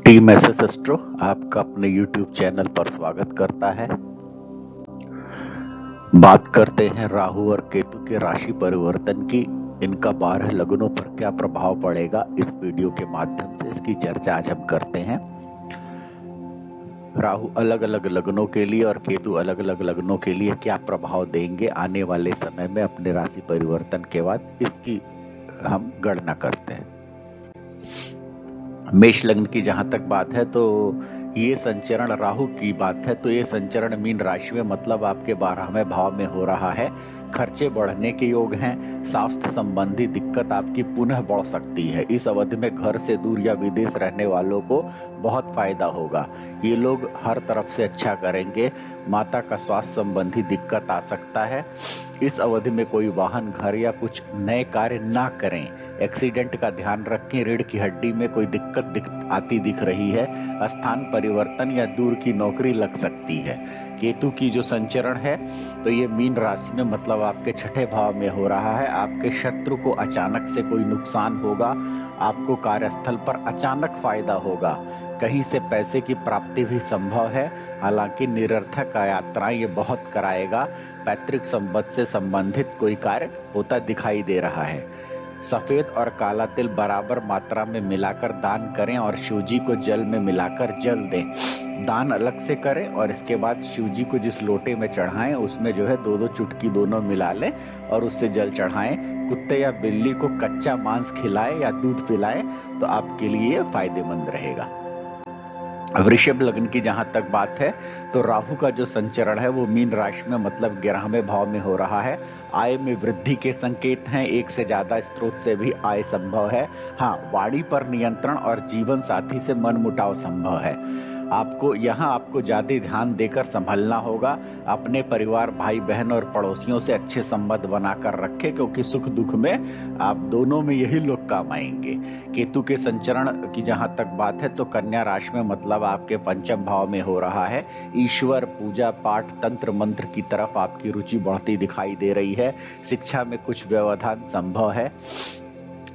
Team SS astro आपका अपने YouTube channel पर स्वागत करता है। बात करते हैं राहु और केतु के राशि परिवर्तन की। इनका 12 लग्नों पर क्या प्रभाव पड़ेगा, इस वीडियो के माध्यम से इसकी चर्चा आज हम करते हैं। राहु अलग अलग लग्नों के लिए और केतु अलग अलग लग्नों के लिए क्या प्रभाव देंगे आने वाले समय में अपने राशि परिवर्तन के बाद, इसकी हम गणना करते हैं। मेष लग्न की जहां तक बात है तो ये संचरण राहु की बात है, तो ये संचरण मीन राशि में मतलब आपके 12वें भाव में हो रहा है। खर्चे बढ़ने के योग हैं। स्वास्थ्य संबंधी दिक्कत आपकी पुनः बढ़ सकती है। इस अवधि में घर से दूर या विदेश रहने वालों को बहुत फायदा होगा। ये लोग हर तरफ से अच्छा करेंगे। माता का स्वास्थ्य संबंधी दिक्कत आ सकता है। इस अवधि में कोई वाहन, घर या कुछ नए कार्य ना करें। एक्सीडेंट का ध्यान रखें। रीढ़ की हड्डी में कोई दिक्कत आती दिख रही है। स्थान परिवर्तन या दूर की नौकरी लग सकती है। केतु की जो संचरण है तो ये मीन राशि में मतलब आपके 6ठे भाव में हो रहा है। आपके शत्रु को अचानक से कोई नुकसान होगा। आपको कार्यस्थल पर अचानक फायदा होगा। कहीं से पैसे की प्राप्ति भी संभव है। हालांकि निरर्थक यात्राएं ये बहुत कराएगा। पैतृक संपत्ति से संबंधित कोई कार्य होता दिखाई दे रहा है। सफेद और काला तिल बराबर मात्रा में मिलाकर दान करें और शिवजी को जल में मिलाकर जल दें। दान अलग से करें और इसके बाद शिवजी को जिस लोटे में चढ़ाएं उसमें जो है 2-2 चुटकी दोनों मिला लें और उससे जल चढ़ाएं। कुत्ते या बिल्ली को कच्चा मांस खिलाएं या दूध पिलाएं तो आपके लिए फायदेमंद रहेगा। वृषभ लग्न की जहां तक बात है तो राहु का जो संचरण है वो मीन राशि में मतलब 11वें भाव में हो रहा है। आय में वृद्धि के संकेत हैं। एक से ज्यादा स्रोत से भी आय संभव है। हाँ, वाणी पर नियंत्रण और जीवन साथी से मनमुटाव संभव है। आपको ज्यादा ध्यान देकर संभलना होगा। अपने परिवार, भाई बहन और पड़ोसियों से अच्छे संबंध बनाकर रखें, क्योंकि सुख दुख में आप दोनों में यही लोग काम आएंगे। केतु के संचरण की जहां तक बात है तो कन्या राशि में मतलब आपके 5म भाव में हो रहा है। ईश्वर, पूजा पाठ, तंत्र मंत्र की तरफ आपकी रुचि बढ़ती दिखाई दे रही है। शिक्षा में कुछ व्यवधान संभव है।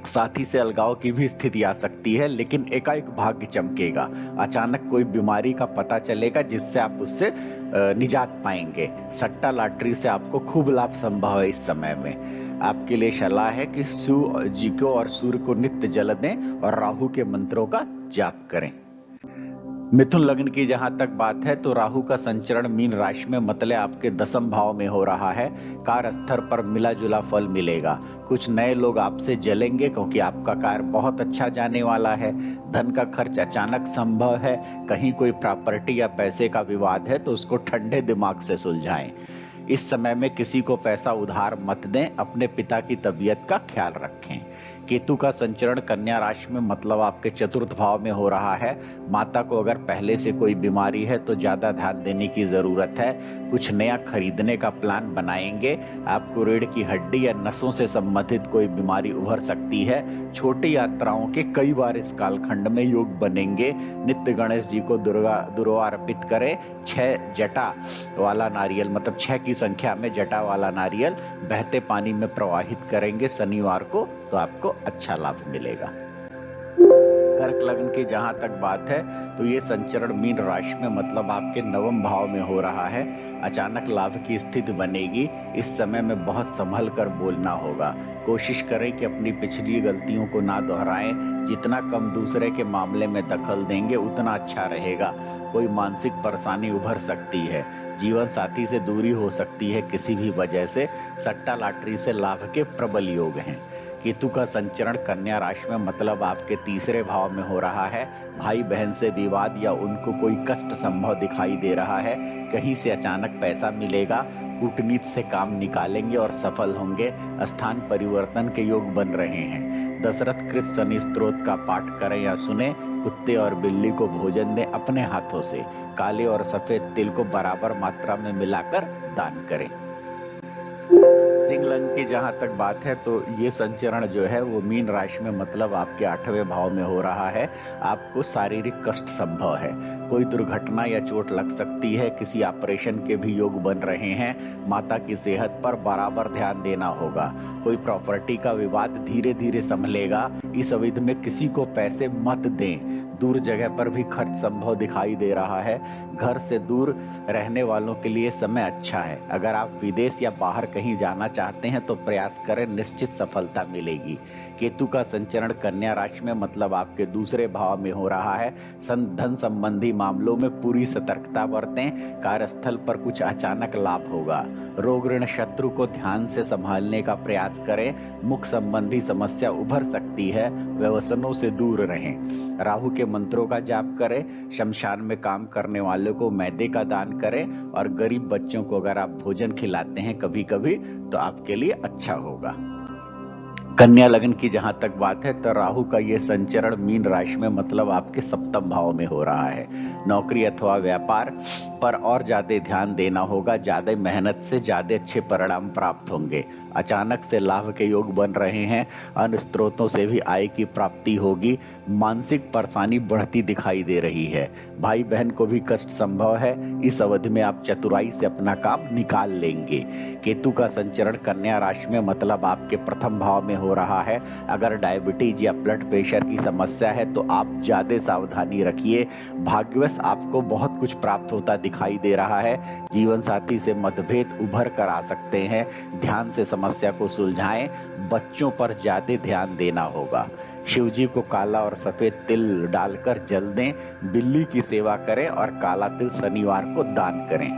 साथी से अलगाव की भी स्थिति आ सकती है, लेकिन एकाएक भाग्य चमकेगा। अचानक कोई बीमारी का पता चलेगा जिससे आप उससे निजात पाएंगे। सट्टा लॉटरी से आपको खूब लाभ संभव है। इस समय में आपके लिए सलाह है कि शिव जी को और सूर्य को नित्य जल दें और राहु के मंत्रों का जाप करें। मिथुन लग्न की जहां तक बात है तो राहु का संचरण मीन राशि में मतलब आपके 10म भाव में हो रहा है। कार्य स्तर पर मिला जुला फल मिलेगा। कुछ नए लोग आपसे जलेंगे क्योंकि आपका कार्य बहुत अच्छा जाने वाला है। धन का खर्च अचानक संभव है। कहीं कोई प्रॉपर्टी या पैसे का विवाद है तो उसको ठंडे दिमाग से सुलझाएं। इस समय में किसी को पैसा उधार मत दें। अपने पिता की तबीयत का ख्याल रखें। केतु का संचरण कन्या राशि में मतलब आपके 4th भाव में हो रहा है। माता को अगर पहले से कोई बीमारी है तो ज्यादा ध्यान देने की जरूरत है। कुछ नया खरीदने का प्लान बनाएंगे। आपको रीढ़ की हड्डी या नसों से संबंधित कोई बीमारी उभर सकती है। छोटी यात्राओं के कई बार इस कालखंड में योग बनेंगे। नित्य गणेश जी को दुर्वा अर्पित करें। 6 जटा वाला नारियल मतलब 6 की संख्या में जटा वाला नारियल बहते पानी में प्रवाहित करेंगे शनिवार को, तो आपको अच्छा लाभ मिलेगा। कर्क लग्न की जहां तक बात है तो ये संचरण मीन राशि में मतलब आपके 9वें भाव में हो रहा है। अचानक लाभ की स्थिति बनेगी। इस समय में बहुत संभल कर बोलना होगा। कोशिश करें कि अपनी पिछली गलतियों को ना दोहराएं। जितना कम दूसरे के मामले में दखल देंगे उतना अच्छा रहेगा। कोई मानसिक परेशानी उभर सकती है। जीवन साथी से दूरी हो सकती है किसी भी वजह से। सट्टा लॉटरी से लाभ के प्रबल योग हैं। केतु का संचरण कन्या राशि में मतलब आपके 3रे भाव में हो रहा है। भाई बहन से विवाद या उनको कोई कष्ट संभव दिखाई दे रहा है। कहीं से अचानक पैसा मिलेगा। कूटनीति से काम निकालेंगे और सफल होंगे। स्थान परिवर्तन के योग बन रहे हैं। दशरथ कृत शनि स्तोत्र का पाठ करें या सुने। कुत्ते और बिल्ली को भोजन दें अपने हाथों से। काले और सफेद तिल को बराबर मात्रा में मिलाकर दान करें। सिंह लग्न की जहां तक बात है तो ये संचरण जो है वो मीन राशि में मतलब आपके 8वें भाव में हो रहा है। आपको शारीरिक कष्ट संभव है। कोई दुर्घटना या चोट लग सकती है। किसी ऑपरेशन के भी योग बन रहे हैं। माता की सेहत पर बराबर ध्यान देना होगा। कोई प्रॉपर्टी का विवाद धीरे धीरे संभलेगा। इस अवधि में किसी को पैसे मत दें। दूर जगह पर भी खर्च संभव दिखाई दे रहा है। घर से दूर रहने वालों के लिए समय अच्छा है। अगर आप विदेश या बाहर कहीं जाना चाहते हैं तो प्रयास करें, निश्चित सफलता मिलेगी। केतु का संचरण कन्या राशि में मतलब आपके दूसरे भाव में हो रहा है। धन संबंधी मामलों में पूरी सतर्कता बरतें। कार्यस्थल पर कुछ अचानक लाभ होगा। रोग ऋण शत्रु को ध्यान से संभालने का प्रयास करें। मुख संबंधी समस्या उभर सकती है, व्यसनों से दूर रहें। राहु के मंत्रों का जाप करें। शमशान में काम करने वालों को मैदे का दान करें और गरीब बच्चों को अगर आप भोजन खिलाते हैं कभी कभी तो आपके लिए अच्छा होगा। कन्या लग्न की जहां तक बात है तो राहु का यह संचरण मीन राशि में मतलब आपके सप्तम भाव में हो रहा है। नौकरी अथवा व्यापार पर और ज्यादा ध्यान देना होगा। ज्यादा मेहनत से ज्यादा अच्छे परिणाम प्राप्त होंगे। अचानक से लाभ के योग बन रहे हैं। अन्य स्रोतों से भी आय की प्राप्ति होगी। मानसिक परेशानी बढ़ती दिखाई दे रही है। भाई बहन को भी कष्ट संभव है। इस अवधि में आप चतुराई से अपना काम निकाल लेंगे। केतु का संचरण कन्या राशि में मतलब आपके प्रथम भाव में हो रहा है। अगर डायबिटीज या ब्लड प्रेशर की समस्या है तो आप ज्यादा सावधानी रखिए। भाग्यवश आपको बहुत कुछ प्राप्त होता दिखाई दे रहा है। जीवन साथी से मतभेद उभर कर आ सकते हैं। ध्यान से समस्या को सुलझाएं। बच्चों पर ज्यादा ध्यान देना होगा। शिव जी को काला और सफेद तिल डालकर जल दें। बिल्ली की सेवा करें और काला तिल शनिवार को दान करें।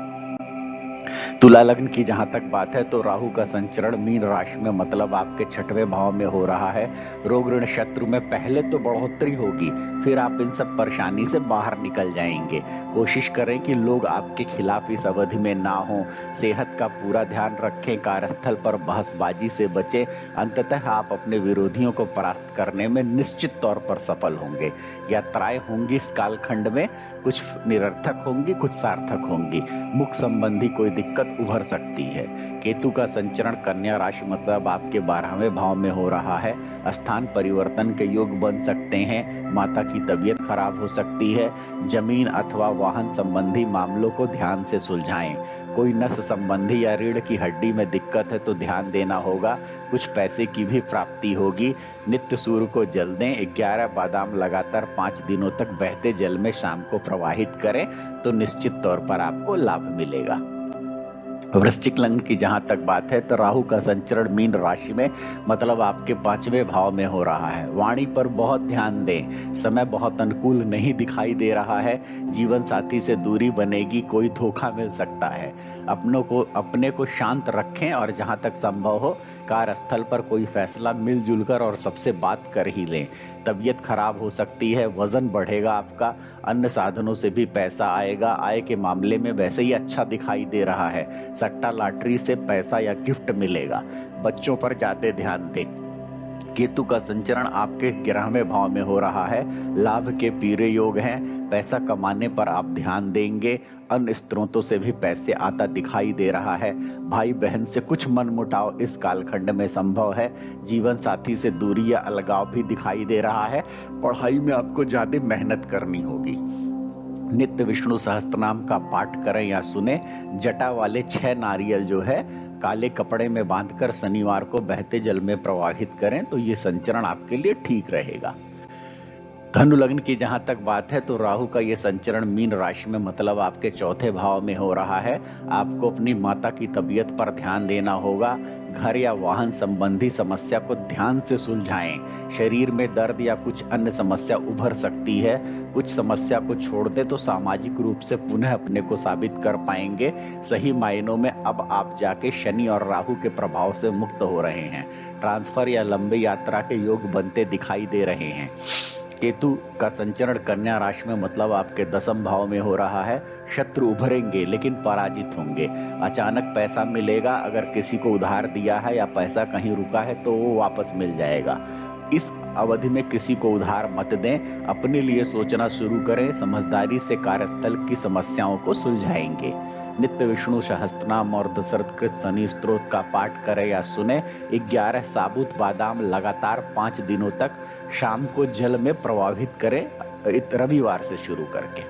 तुला लग्न की जहां तक बात है तो राहु का संचरण मीन राशि में मतलब आपके छठवें भाव में हो रहा है। रोग ऋण शत्रु में पहले तो बढ़ोतरी होगी, फिर आप इन सब परेशानी से बाहर निकल जाएंगे। कोशिश करें कि लोग आपके खिलाफ इस अवधि में ना हो। सेहत का पूरा ध्यान रखें। कार्यस्थल पर बहसबाजी से बचें। अंततः आप अपने विरोधियों को परास्त करने में निश्चित तौर पर सफल होंगे। यात्राएं होंगी इस कालखंड में, कुछ निरर्थक होंगी, कुछ सार्थक होंगी। मुख संबंधी कोई दिक्कत उभर सकती है। केतु का संचरण कन्या राशि मतलब आपके 12वें भाव में हो रहा है। स्थान परिवर्तन के योग बन सकते हैं। माता की तबीयत खराब हो सकती है। जमीन अथवा वाहन संबंधी मामलों को ध्यान से सुलझाएं। कोई नस संबंधी या रीढ़ की हड्डी में दिक्कत है तो ध्यान देना होगा। कुछ पैसे की भी प्राप्ति होगी। नित्य सूर्य को जल दें। 11 बादाम लगातार 5 दिनों तक बहते जल में शाम को प्रवाहित करें तो निश्चित तौर पर आपको लाभ मिलेगा। वृश्चिक लग्न की जहां तक बात है तो राहु का संचरण मीन राशि में मतलब आपके 5वें भाव में हो रहा है। वाणी पर बहुत ध्यान दें। समय बहुत अनुकूल नहीं दिखाई दे रहा है। जीवन साथी से दूरी बनेगी। कोई धोखा मिल सकता है। अपने को शांत रखें और जहां तक संभव हो कार्यस्थल पर कोई फैसला मिलजुल कर और सबसे बात कर ही लें। तबीयत खराब हो सकती है। वजन बढ़ेगा आपका। अन्य साधनों से भी पैसा आएगा। आय के मामले में वैसे ही अच्छा दिखाई दे रहा है। सट्टा लॉटरी से पैसा या गिफ्ट मिलेगा। बच्चों पर ज्यादा ध्यान दें। केतु का संचरण आपके 11वें भाव में हो रहा है। लाभ के पीरे योग हैं। पैसा कमाने पर आप ध्यान देंगे। अन्य स्रोतों से भी पैसे आता दिखाई दे रहा है। भाई बहन से कुछ मनमुटाव इस कालखंड में संभव है। जीवन साथी से दूरी या अलगाव भी दिखाई दे रहा है। पढ़ाई में आपको ज्यादा मेहनत करनी होगी। नित्य विष्णु सहस्त्रनाम का पाठ करें या सुने। जटा वाले 6 नारियल जो है काले कपड़े में बांधकर शनिवार को बहते जल में प्रवाहित करें तो ये संचरण आपके लिए ठीक रहेगा। धनु लग्न की जहां तक बात है तो राहु का ये संचरण मीन राशि में मतलब आपके 4थे भाव में हो रहा है। आपको अपनी माता की तबीयत पर ध्यान देना होगा। घर या वाहन संबंधी समस्या को ध्यान से सुलझाएं। शरीर में दर्द या कुछ अन्य समस्या उभर सकती है। कुछ समस्या को छोड़ दे तो सामाजिक रूप से पुनः अपने को साबित कर पाएंगे। सही मायनों में अब आप जाके शनि और राहु के प्रभाव से मुक्त हो रहे हैं। ट्रांसफर या लंबी यात्रा के योग बनते दिखाई दे रहे हैं। केतु का संचरण कन्या राशि में मतलब आपके 10वें भाव में हो रहा है। शत्रु उभरेंगे लेकिन पराजित होंगे। अचानक पैसा मिलेगा। अगर किसी को उधार दिया है या पैसा कहीं रुका है तो वो वापस मिल जाएगा। इस अवधि में किसी को उधार मत दें। अपने लिए सोचना शुरू करें। समझदारी से कार्यस्थल की समस्याओं को सुलझाएंगे। नित्य विष्णु सहस्त्रनाम और दशरथकृत शनि स्तोत्र का पाठ करें या सुने। 11 साबुत बादाम लगातार 5 दिनों तक शाम को जल में प्रवाहित करें, रविवार से शुरू करके।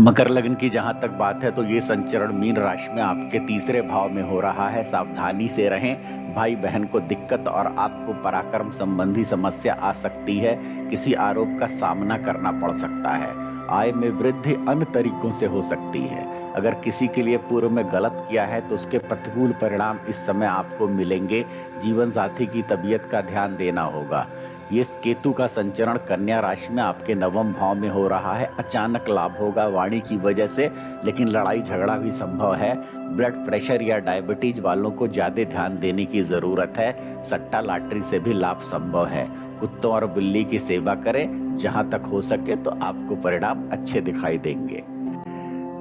मकर लग्न की जहां तक बात है तो ये संचरण मीन राशि में आपके तीसरे भाव में हो रहा है। सावधानी से रहें, भाई बहन को दिक्कत और आपको पराक्रम संबंधी समस्या आ सकती है। किसी आरोप का सामना करना पड़ सकता है। आय में वृद्धि अन्य तरीकों से हो सकती है। अगर किसी के लिए पूर्व में गलत किया है तो उसके प्रतिकूल परिणाम इस समय आपको मिलेंगे। जीवन साथी की तबीयत का ध्यान देना होगा। ये केतु का संचरण कन्या राशि में आपके नवम भाव में हो रहा है। अचानक लाभ होगा वाणी की वजह से, लेकिन लड़ाई झगड़ा भी संभव है। ब्लड प्रेशर या डायबिटीज वालों को ज्यादा ध्यान देने की जरूरत है। सट्टा लॉटरी से भी लाभ संभव है। कुत्तों और बिल्ली की सेवा करें। जहां तक हो सके तो आपको परिणाम अच्छे दिखाई देंगे।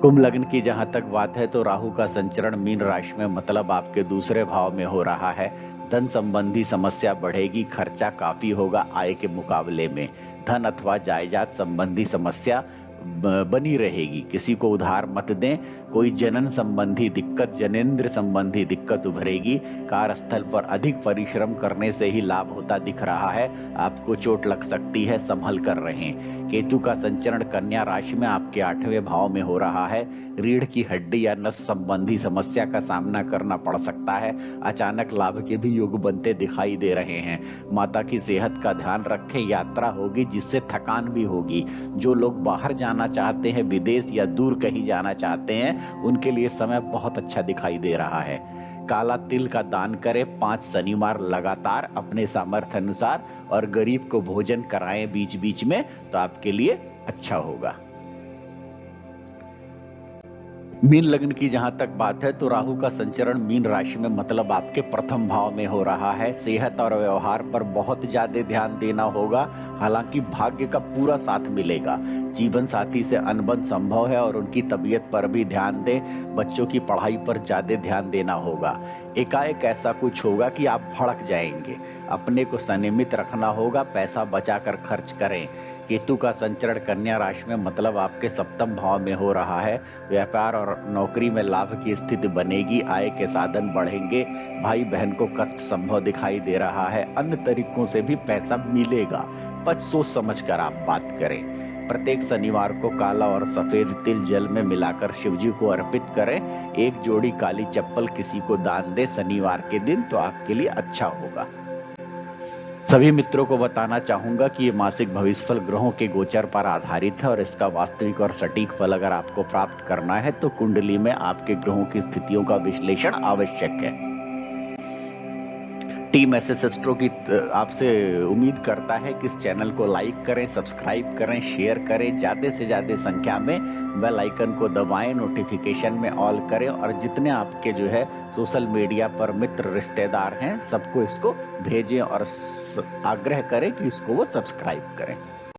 कुंभ लग्न की जहां तक बात है तो राहु का संचरण मीन राशि में मतलब आपके दूसरे भाव में हो रहा है। धन संबंधी समस्या बढ़ेगी, खर्चा काफी होगा आय के मुकाबले में। धन अथवा जायदाद संबंधी समस्या बनी रहेगी। किसी को उधार मत दें। कोई जनन संबंधी दिक्कत, जनेंद्र संबंधी दिक्कत उभरेगी। कार्यस्थल पर अधिक परिश्रम करने से ही लाभ होता दिख रहा है। आपको चोट लग सकती है, संभल कर रहें। केतु का संचरण कन्या राशि में आपके 8वें भाव में हो रहा है। रीढ़ की हड्डी या नस संबंधी समस्या का सामना करना पड़ सकता है। अचानक लाभ के भी योग बनते दिखाई दे रहे हैं। माता की सेहत का ध्यान रखें। यात्रा होगी जिससे थकान भी होगी। जो लोग बाहर जाना चाहते हैं, विदेश या दूर कहीं जाना चाहते हैं, उनके लिए समय बहुत अच्छा दिखाई दे रहा है। काला तिल का दान करें 5 शनिवार लगातार अपने सामर्थ्य अनुसार, और गरीब को भोजन कराएं बीच बीच में, तो आपके लिए अच्छा होगा। मीन लग्न की जहां तक बात है तो राहु का संचरण मीन राशि में मतलब आपके प्रथम भाव में हो रहा है। सेहत और व्यवहार पर बहुत ज्यादा ध्यान देना होगा। हालांकि भाग्य का पूरा साथ मिलेगा। जीवन साथी से अनबन संभव है और उनकी तबीयत पर भी ध्यान दें। बच्चों की पढ़ाई पर ज्यादा ध्यान देना होगा। एकाएक ऐसा कुछ होगा कि आप भड़क जाएंगे। अपने को संयमित रखना होगा। पैसा बचाकर खर्च करें। केतु का संचरण कन्या राशि में मतलब आपके सप्तम भाव में हो रहा है। व्यापार और नौकरी में लाभ की स्थिति बनेगी। आय के साधन बढ़ेंगे। भाई बहन को कष्ट संभव दिखाई दे रहा है। अन्य तरीकों से भी पैसा मिलेगा, पर सोच समझ कर आप बात करें। प्रत्येक शनिवार को काला और सफेद तिल जल में मिलाकर शिवजी को अर्पित करें। एक जोड़ी काली चप्पल किसी को दान दे शनिवार के दिन, तो आपके लिए अच्छा होगा। सभी मित्रों को बताना चाहूंगा कि ये मासिक भविष्यफल ग्रहों के गोचर पर आधारित है और इसका वास्तविक और सटीक फल अगर आपको प्राप्त करना है तो कुंडली में आपके ग्रहों की स्थितियों का विश्लेषण आवश्यक है। टीम एसएस एस्ट्रो की आपसे उम्मीद करता है कि इस चैनल को लाइक करें, सब्सक्राइब करें, शेयर करें, ज्यादा से ज्यादा संख्या में बेल आइकन को दबाएं, नोटिफिकेशन में ऑल करें, और जितने आपके जो है सोशल मीडिया पर मित्र रिश्तेदार हैं सबको इसको भेजें और आग्रह करें कि इसको वो सब्सक्राइब करें।